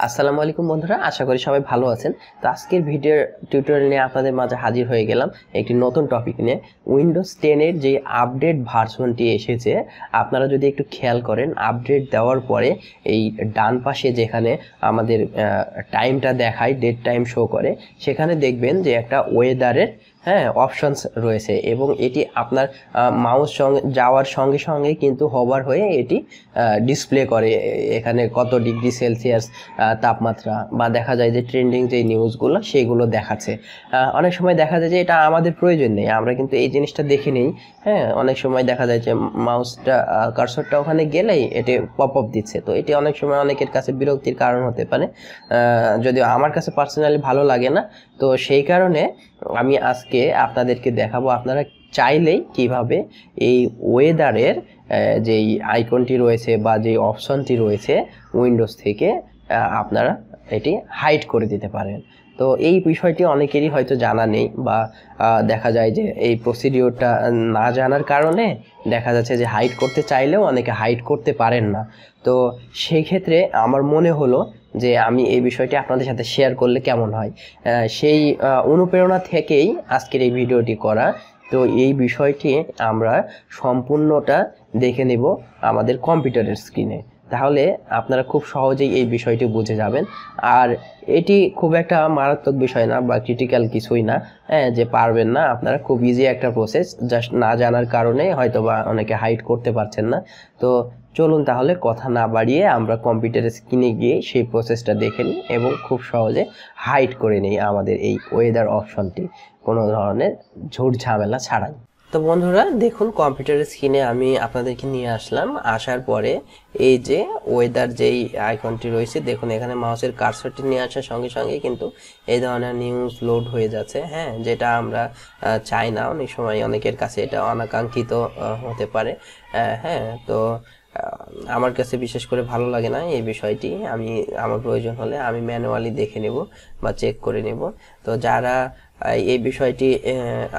আসসালামু আলাইকুম বন্ধুরা, আশা করি সবাই ভালো আছেন। তো আজকের ভিডিওর টিউটোরিয়াল নিয়ে আপনাদের মাঝে হাজির হয়ে গেলাম একটি নতুন টপিক নিয়ে। উইন্ডোজ 10 এর যে আপডেট ভার্সনটি এসেছে, আপনারা যদি একটু খেয়াল করেন, আপডেট দেওয়ার পরে এই ডান পাশে যেখানে আমাদের টাইমটা দেখায়, ডেট টাইম শো করে, সেখানে দেখবেন যে একটা ওয়েদারের অপশনস রয়েছে এবং এটি আপনার মাউস সঙ্গে যাওয়ার সঙ্গে সঙ্গে কিন্তু হোভার হয়ে এটি ডিসপ্লে করে এখানে কত ডিগ্রি সেলসিয়াস তাপমাত্রা, বা দেখা যায় যে ট্রেন্ডিং যে নিউজগুলো সেগুলো দেখাচ্ছে। অনেক সময় দেখা যায় যে এটা আমাদের প্রয়োজন নেই, আমরা কিন্তু এই জিনিসটা দেখে নিই। অনেক সময় দেখা যায় যে মাউসটা কার্সরটা ওখানে গেলেই এটি পপ আপ দিচ্ছে, তো এটি অনেক সময় অনেকের কাছে বিরক্তির কারণ হতে পারে, যদিও আমার কাছে পার্সোনালি ভালো লাগে না। তো সেই কারণে আমি আজকে আপনাদেরকে দেখাবো আপনারা চাইলেই কিভাবে এই ওয়েদারের যেই আইকনটি রয়েছে বা যেই অপশনটি রয়েছে উইন্ডোজ থেকে আপনারা এটি হাইড করে দিতে পারেন। তো এই বিষয়টি অনেকেরই হয়তো জানা নেই, বা দেখা যায় যে এই প্রসিডিওরটা না জানার কারণে দেখা যাচ্ছে যে হাইড করতে চাইলেও অনেকে হাইড করতে পারেন না। তো সেই ক্ষেত্রে আমার মনে হলো যে আমি এই বিষয়টি আপনাদের সাথে শেয়ার করলে কেমন হয়, সেই অনুপ্রেরণা থেকেই আজকের এই ভিডিওটি করা। তো এই বিষয়টি আমরা সম্পূর্ণটা দেখে নেব আমাদের কম্পিউটারের স্ক্রিনে, তাহলে আপনারা খুব সহজেই এই বিষয়টি বুঝে যাবেন। আর এটি খুব একটা মারাত্মক বিষয় না বা ক্রিটিক্যাল কিছুই না, যে পারবেন না, আপনারা খুব ইজি একটা প্রসেস, জাস্ট না জানার কারণে হয়তো বা অনেকে হাইড করতে পারছেন না। তো চলুন তাহলে কথা না বাড়িয়ে আমরা কম্পিউটারের স্ক্রিনে গিয়ে সেই প্রসেসটা দেখে নিই এবং খুব সহজে হাইড করে নিই আমাদের এই ওয়েদার অপশনটি কোনো ধরনের ঝুট ঝামেলা ছাড়াই। তো বন্ধুরা দেখুন, কম্পিউটারের স্ক্রিনে আমি আপনাদেরকে নিয়ে আসলাম। আসার পরে এই যে ওয়েদার যেই আইকনটি রয়েছে, দেখুন এখানে মাউসের কার্সরটি নিয়ে আসার সঙ্গে সঙ্গে কিন্তু এই ধরনের নিউজ লোড হয়ে যাচ্ছে, যেটা আমরা চাই না। অনেক সময় অনেকের কাছে এটা অনাকাঙ্ক্ষিত হতে পারে। তো আমার কাছে বিশেষ করে ভালো লাগে না এই বিষয়টি। আমার প্রয়োজন হলে আমি ম্যানুয়ালি দেখে নেব বা চেক করে নেব। তো যারা এই বিষয়টি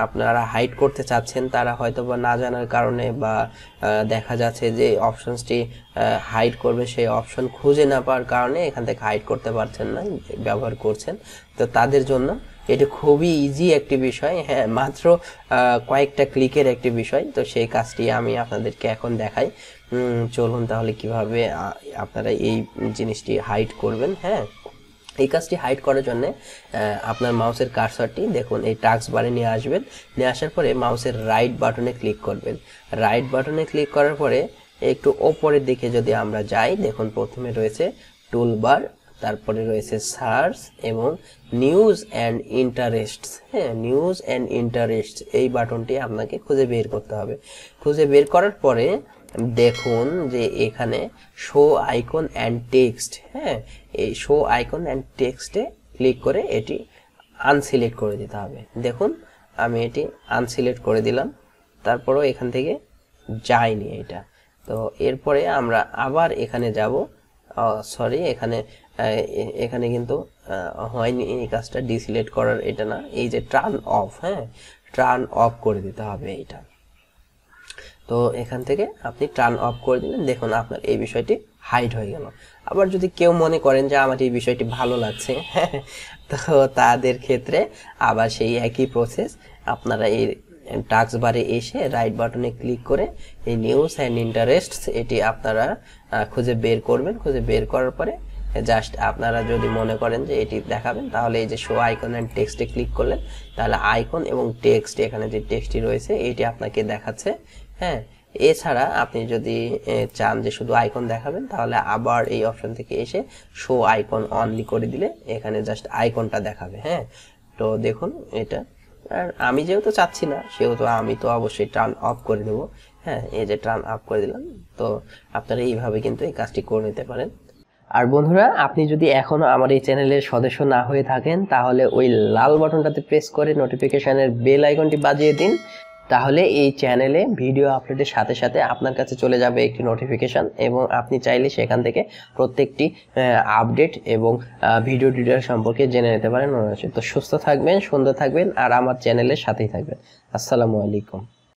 আপনারা হাইড করতে চাচ্ছেন, তারা হয়তো বা না জানার কারণে বা দেখা যাচ্ছে যে অপশনসটি হাইড করবে সেই অপশন খুঁজে না পাওয়ার কারণে এখান থেকে হাইড করতে পারছেন না, ব্যবহার করছেন। তো তাদের জন্য এটি খুবই ইজি একটি বিষয়, মাত্র কয়েকটা ক্লিকের একটি বিষয়। তো সেই কাজটি আমি আপনাদেরকে এখন দেখাই। চলুন তাহলে কিভাবে আপনারা এই জিনিসটি হাইড করবেন। এই কাজটি হাইড করার জন্য আপনার মাউসের কার্সরটি দেখুন এই টাস্ক বারে নিয়ে আসবেন। নিয়ে আসার পরে মাউসের রাইট বাটনে ক্লিক করবেন। রাইট বাটনে ক্লিক করার পরে একটু ওপরের দিকে যদি আমরা যাই, দেখুন প্রথমে রয়েছে টুলবার, তারপরে রয়েছে সার্চ এবং নিউজ অ্যান্ড ইন্টারেস্টস। নিউজ অ্যান্ড ইন্টারেস্টস এই বাটনটি আপনাকে খুঁজে বের করতে হবে। খুঁজে বের করার পরে দেখুন যে এখানে শো আইকন অ্যান্ড টেক্সট, এই শো আইকন অ্যান্ড টেক্সটে ক্লিক করে এটি আনসিলেক্ট করে দিতে হবে। দেখুন আমি এটি আনসিলেক্ট করে দিলাম, তারপরেও এখান থেকে যায়নি এটা। তো এরপরে আমরা আবার এখানে যাব, সরি এখানে কিন্তু হয়নি এই কাজটা, ডিসিলেক্ট করার এটা না, এই যে টার্ন অফ, টার্ন অফ করে দিতে হবে এইটা। তো এখান থেকে আপনি টার্ন অফ করে দিলেন, দেখুন আপনার এই বিষয়টি হাইড হয়ে গেল। আবার যদি কেউ মনে করেন যে আমার এই বিষয়টি ভালো লাগছে, তো তাদের ক্ষেত্রে আবার সেই একই প্রসেস, আপনারা এই টাস্ক বারে এসে রাইট বাটনে ক্লিক করে এই নিউজ অ্যান্ড ইন্টারেস্টস এটি আপনারা খুঁজে বের করবেন। খুঁজে বের করার পরে জাস্ট আপনারা যদি মনে করেন যে এটি দেখাবেন, তাহলে এই যে শো আইকন অ্যান্ড টেক্সটে ক্লিক করলেন, তাহলে আইকন এবং টেক্সট, এখানে যে টেক্সটটি রয়েছে এটি আপনাকে দেখাচ্ছে। এছাড়া আপনি যদি চান যে শুধু আইকন দেখাবেন, তাহলে আবার এই অপশন থেকে এসে শো আইকন অনলি করে দিলে এখানে জাস্ট আইকনটা দেখাবে। তো দেখুন এটা, আর আমি যেহেতু চাচ্ছি না সেহেতু আমি তো অবশ্যই টার্ন অফ করে দেবো। এই যে টার্ন অফ করে দিলাম। তো আপনারা এইভাবে কিন্তু এই কাজটি করে নিতে পারেন। আর বন্ধুরা, আপনি যদি এখনো আমার এই চ্যানেলের সদস্য না হয়ে থাকেন, তাহলে ওই লাল বাটনটাতে প্রেস করে নোটিফিকেশনের বেল আইকনটি বাজিয়ে দিন। তাহলে এই চ্যানেলে ভিডিও আপলোডের সাথে সাথে আপনার কাছে চলে যাবে একটি নোটিফিকেশন, এবং আপনি চাইলে সেখান থেকে প্রত্যেকটি আপডেট এবং ভিডিও ডিটেইলস সম্পর্কে জেনে নিতে পারেন। তো সুস্থ থাকবেন, সুন্দর থাকবেন, আর আমার চ্যানেলের সাথেই থাকবেন। আসসালামু আলাইকুম।